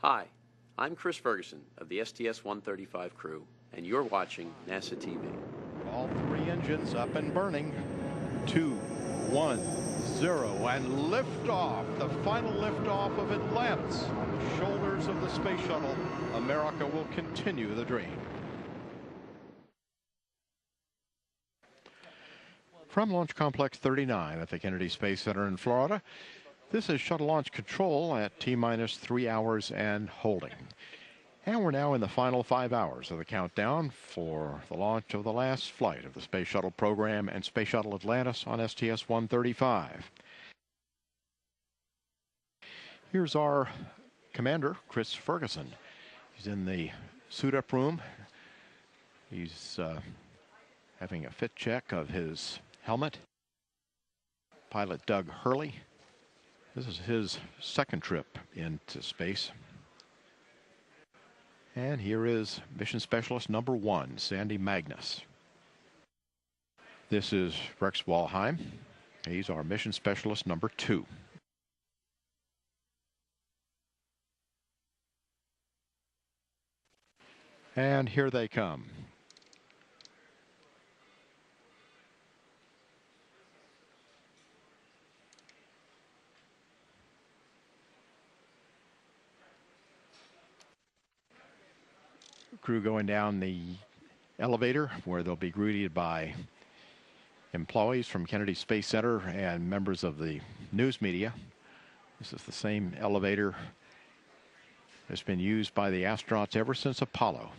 Hi, I'm Chris Ferguson of the STS-135 crew, and you're watching NASA TV. All three engines up and burning. 2, 1, 0, and liftoff. The final liftoff of Atlantis on the shoulders of the space shuttle. America will continue the dream. From Launch Complex 39 at the Kennedy Space Center in Florida, this is shuttle launch control at T-minus 3 hours and holding. And we're now in the final 5 hours of the countdown for the launch of the last flight of the Space Shuttle program and Space Shuttle Atlantis on STS-135. Here's our commander, Chris Ferguson. He's in the suit-up room. He's having a fit check of his helmet. Pilot Doug Hurley. This is his second trip into space. And here is Mission Specialist number 1, Sandy Magnus. This is Rex Walheim. He's our Mission Specialist number 2. And here they come. Crew going down the elevator where they'll be greeted by employees from Kennedy Space Center and members of the news media. This is the same elevator that's been used by the astronauts ever since Apollo.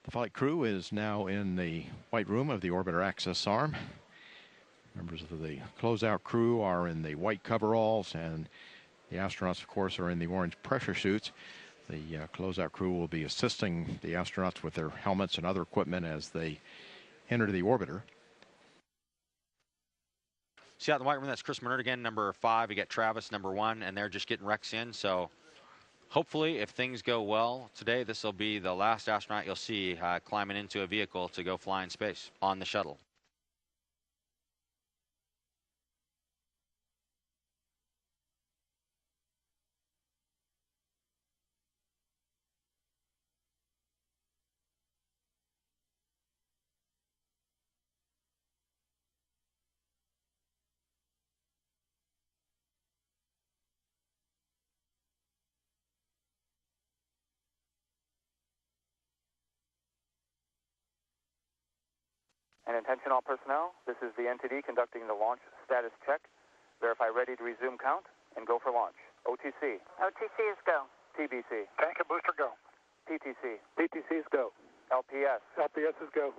The flight crew is now in the white room of the orbiter access arm. Members of the closeout crew are in the white coveralls, and the astronauts, of course, are in the orange pressure suits. The closeout crew will be assisting the astronauts with their helmets and other equipment as they enter the orbiter. See out in the white room, that's Chris Menard again, number 5. You got Travis, number 1, and they're just getting Rex in. So hopefully, if things go well today, this will be the last astronaut you'll see climbing into a vehicle to go fly in space on the shuttle. And attention all personnel, this is the NTD conducting the launch status check. Verify ready to resume count and go for launch. OTC. OTC is go. TBC. Tank and booster go. TTC. TTC is go. LPS. LPS is go.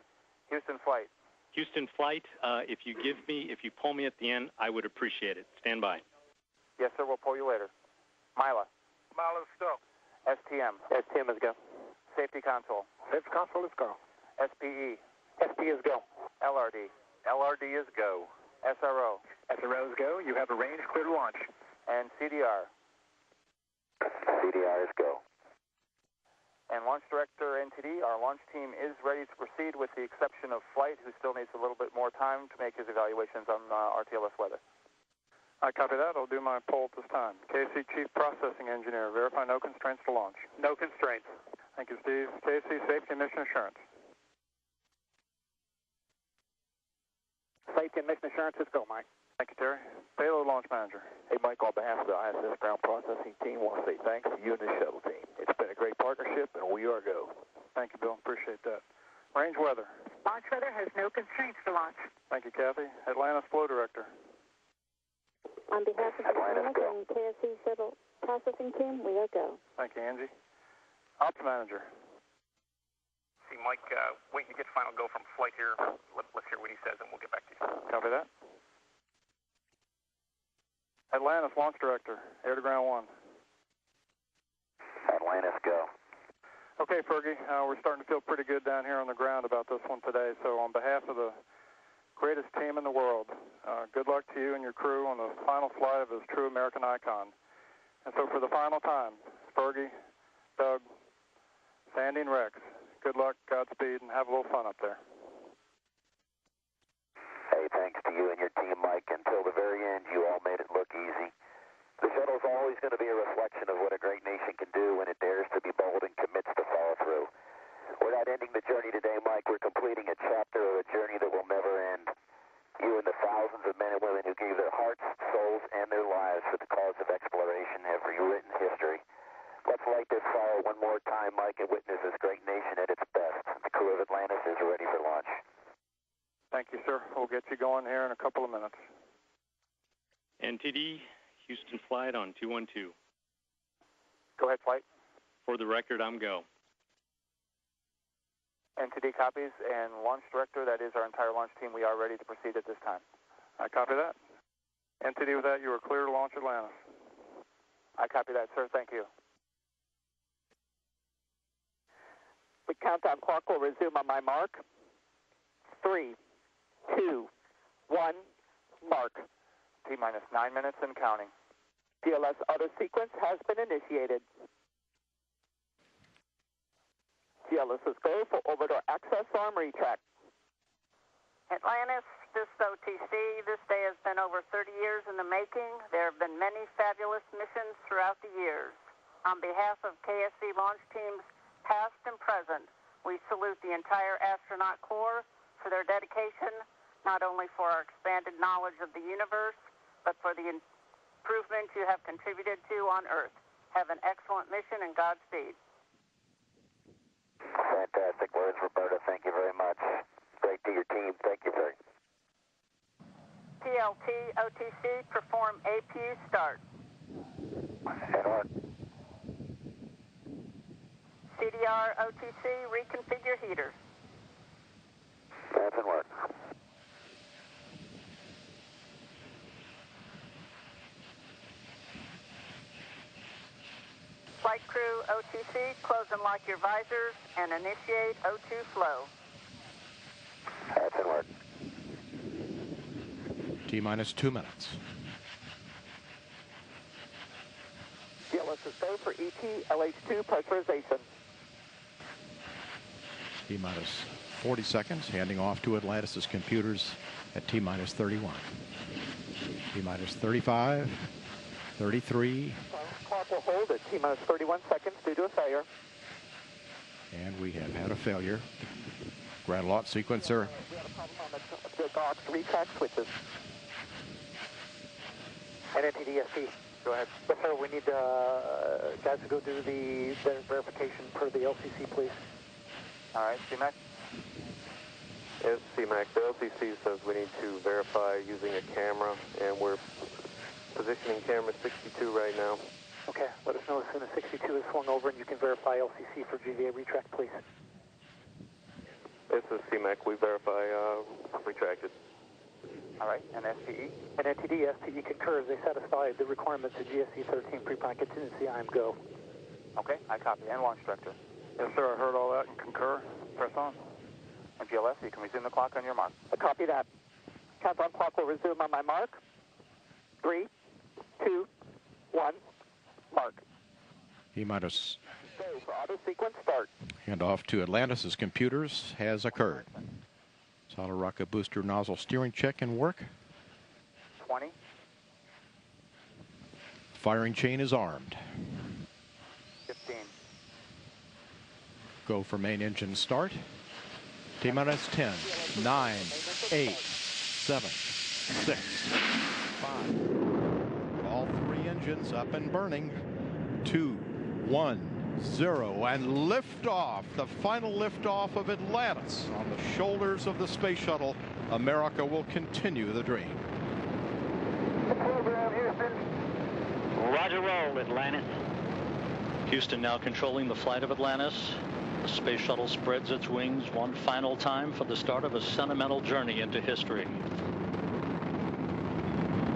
Houston flight. Houston flight, if you pull me at the end, I would appreciate it. Stand by. Yes, sir, we'll pull you later. Mila. Mila is go. STM. STM is go. Safety console. Safety console is go. SPE. SP is go. LRD. LRD is go. SRO. SRO is go. You have a range clear to launch. And CDR. CDR is go. And Launch Director NTD, our launch team is ready to proceed with the exception of Flight, who still needs a little bit more time to make his evaluations on RTLS weather. I copy that. I'll do my poll at this time. KC Chief Processing Engineer, verify no constraints to launch. No constraints. Thank you, Steve. KC Safety and Mission Assurance. Safety and Mission Assurance is go, Mike. Thank you, Terry. Payload Launch Manager. Hey, Mike, on behalf of the ISS ground processing team, I want to say thanks to you and the shuttle team. It's been a great partnership, and we are go. Thank you, Bill. Appreciate that. weather. Launch weather has no constraints for launch. Thank you, Kathy. Atlantis Flow Director. On behalf of Atlantis and KSC Shuttle Processing Team, we are go. Thank you, Angie. Ops Manager. See, Mike, waiting to get final go from flight here. Let's hear what he says, and we'll get back to you. Copy that. Atlantis Launch Director, air to ground 1. Atlantis, go. Okay, Fergie, we're starting to feel pretty good down here on the ground about this one today. So on behalf of the greatest team in the world, good luck to you and your crew on the final flight of this true American icon. And so for the final time, Fergie, Doug, Sandy, and Rex, good luck, Godspeed, and have a little fun up there. Hey, thanks to you and your team, Mike. Until the very end, you all made it look easy. The shuttle's always going to be a reflection of what a great nation can do when it dares to be bold and commits to follow through. We're not ending the journey today, Mike. We're completing a chapter of a journey that will never end. You and the thousands of men and women who gave their hearts, souls, and their lives for the cause of exploration have rewritten history. Let's light this fire one more time, Mike, and witness this great nation at its best. The crew of Atlantis is ready for launch. Thank you, sir. We'll get you going here in a couple of minutes. NTD, Houston flight on 212. Go ahead, flight. For the record, I'm go. NTD copies, and launch director, that is our entire launch team. We are ready to proceed at this time. I copy that. NTD with that, you are clear to launch Atlantis. I copy that, sir. Thank you. The countdown clock will resume on my mark. 3, 2, 1, mark. T-minus 9 minutes and counting. DLS auto sequence has been initiated. DLS is go for orbital access arm retract. Atlantis, this is OTC. This day has been over 30 years in the making. There have been many fabulous missions throughout the years. On behalf of KSC launch teams past and present, we salute the entire astronaut corps for their dedication, not only for our expanded knowledge of the universe, but for the improvement you have contributed to on Earth. Have an excellent mission and Godspeed. Fantastic words, Roberta. Thank you very much. Great to your team. Thank you, sir. TLT, OTC, perform APU start. And on. CDR, OTC, reconfigure heaters. That's in work. Flight crew, OTC, close and lock your visors and initiate O2 flow. That's in work. T-minus 2 minutes. DLS is go for ET LH2 pressurization. T-minus 40 seconds, handing off to Atlantis' computers at T-minus 31. T-minus 35, 33. Clock will hold at T-minus 31 seconds due to a failure. And we have had a failure. Ground launch sequencer. We had a problem on the dock retract switches. And NTDSP. Go ahead. Yes, sir. We need guys to go do the verification per the LCC, please. All right, CMAC. Yes, CMAC. The LCC says we need to verify using a camera, and we're positioning camera 62 right now. Okay, let us know as soon as 62 is swung over and you can verify LCC for GVA retract, please. This is CMAC. We verify retracted. All right, and SPE? And NTD, SPE concurs. They satisfy the requirements of GSC 13 pre-prime contingency. I am go. Okay, I copy. And launch director? Yes, sir. I heard all that and concur. Press on. And GLS, you can resume the clock on your mark. I copy that. Countdown clock will resume on my mark. 3, 2, 1, mark. T-minus Go for auto sequence start. handoff to Atlantis' computers has occurred. Solid rocket booster nozzle steering check and work. 20. Firing chain is armed. 15. Go for main engine start. T-minus 10, 9, 8, 7, 6, 5. All three engines up and burning. 2, 1, 0, and liftoff, the final liftoff of Atlantis on the shoulders of the space shuttle. America will continue the dream. Program, Houston. Roger, roll, Atlantis. Houston now controlling the flight of Atlantis. The space shuttle spreads its wings one final time for the start of a sentimental journey into history.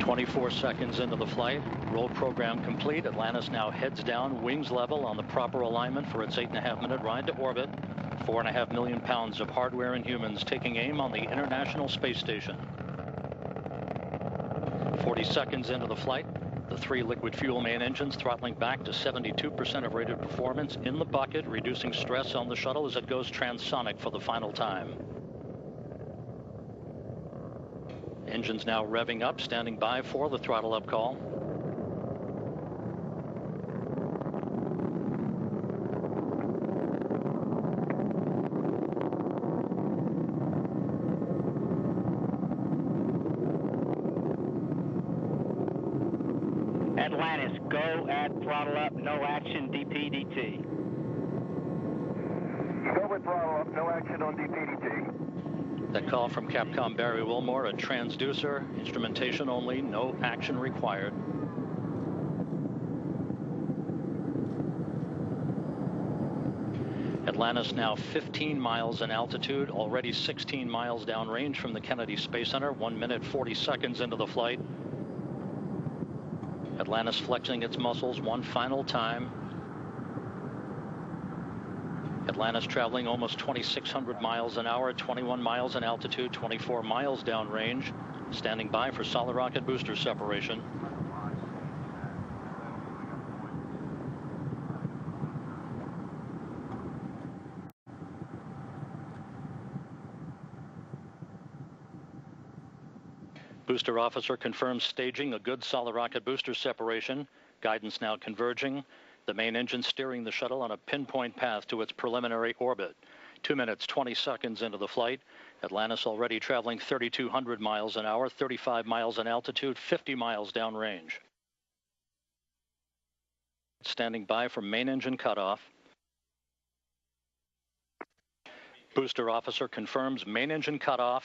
24 seconds into the flight, roll program complete. Atlantis now heads down, wings level on the proper alignment for its 8.5-minute ride to orbit. 4.5 million pounds of hardware and humans taking aim on the International Space Station. 40 seconds into the flight, the 3 liquid fuel main engines throttling back to 72% of rated performance in the bucket, reducing stress on the shuttle as it goes transonic for the final time. Engines now revving up, standing by for the throttle up call. Atlantis, go at throttle up, no action, DPDT. Go with throttle up, no action on DPDT. That call from Capcom Barry Wilmore, a transducer, instrumentation only, no action required. Atlantis now 15 miles in altitude, already 16 miles downrange from the Kennedy Space Center, 1 minute 40 seconds into the flight. Atlantis flexing its muscles one final time. Atlantis traveling almost 2,600 miles an hour, 21 miles in altitude, 24 miles downrange, standing by for solid rocket booster separation. Booster officer confirms staging a good solid rocket booster separation. Guidance now converging. The main engine steering the shuttle on a pinpoint path to its preliminary orbit. 2 minutes, 20 seconds into the flight. Atlantis already traveling 3,200 miles an hour, 35 miles in altitude, 50 miles downrange. Standing by for main engine cutoff. Booster officer confirms main engine cutoff.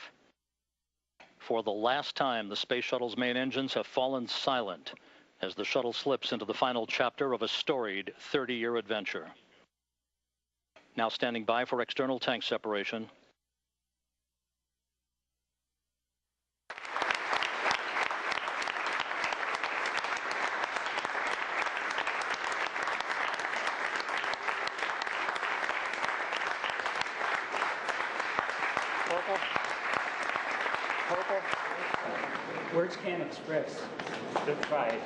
For the last time, the space shuttle's main engines have fallen silent as the shuttle slips into the final chapter of a storied 30-year adventure. Now standing by for external tank separation. Words can't express the pride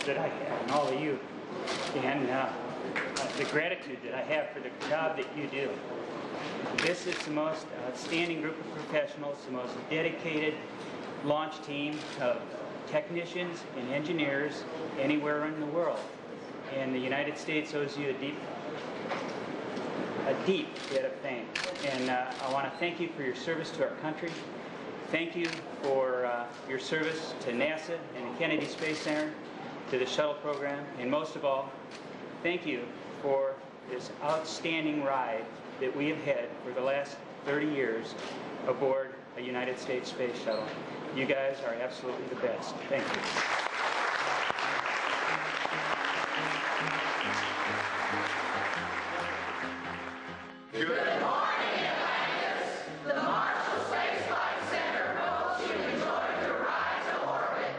that I have in all of you and the gratitude that I have for the job that you do. This is the most outstanding group of professionals, the most dedicated launch team of technicians and engineers anywhere in the world. And the United States owes you a deep debt of thanks. And I want to thank you for your service to our country. Thank you for your service to NASA and the Kennedy Space Center, to the shuttle program, and most of all, thank you for this outstanding ride that we have had for the last 30 years aboard a United States space shuttle. You guys are absolutely the best. Thank you. Good morning, Atlantis. The Marshall Space Flight Center hopes you enjoyed your ride to orbit.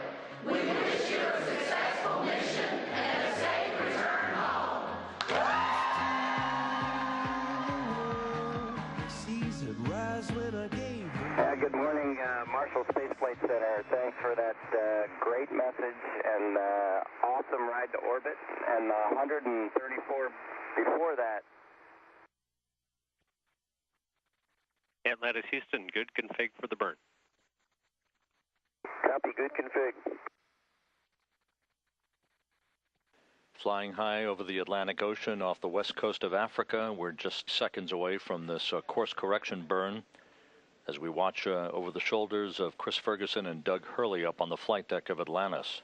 We wish you a successful mission and a safe return home. Good morning, Marshall Space Flight Center. Thanks for that great message and awesome ride to orbit, and 134 before that. Atlantis, Houston, good config for the burn. Copy, good config. Flying high over the Atlantic Ocean off the west coast of Africa. We're just seconds away from this course correction burn as we watch over the shoulders of Chris Ferguson and Doug Hurley up on the flight deck of Atlantis.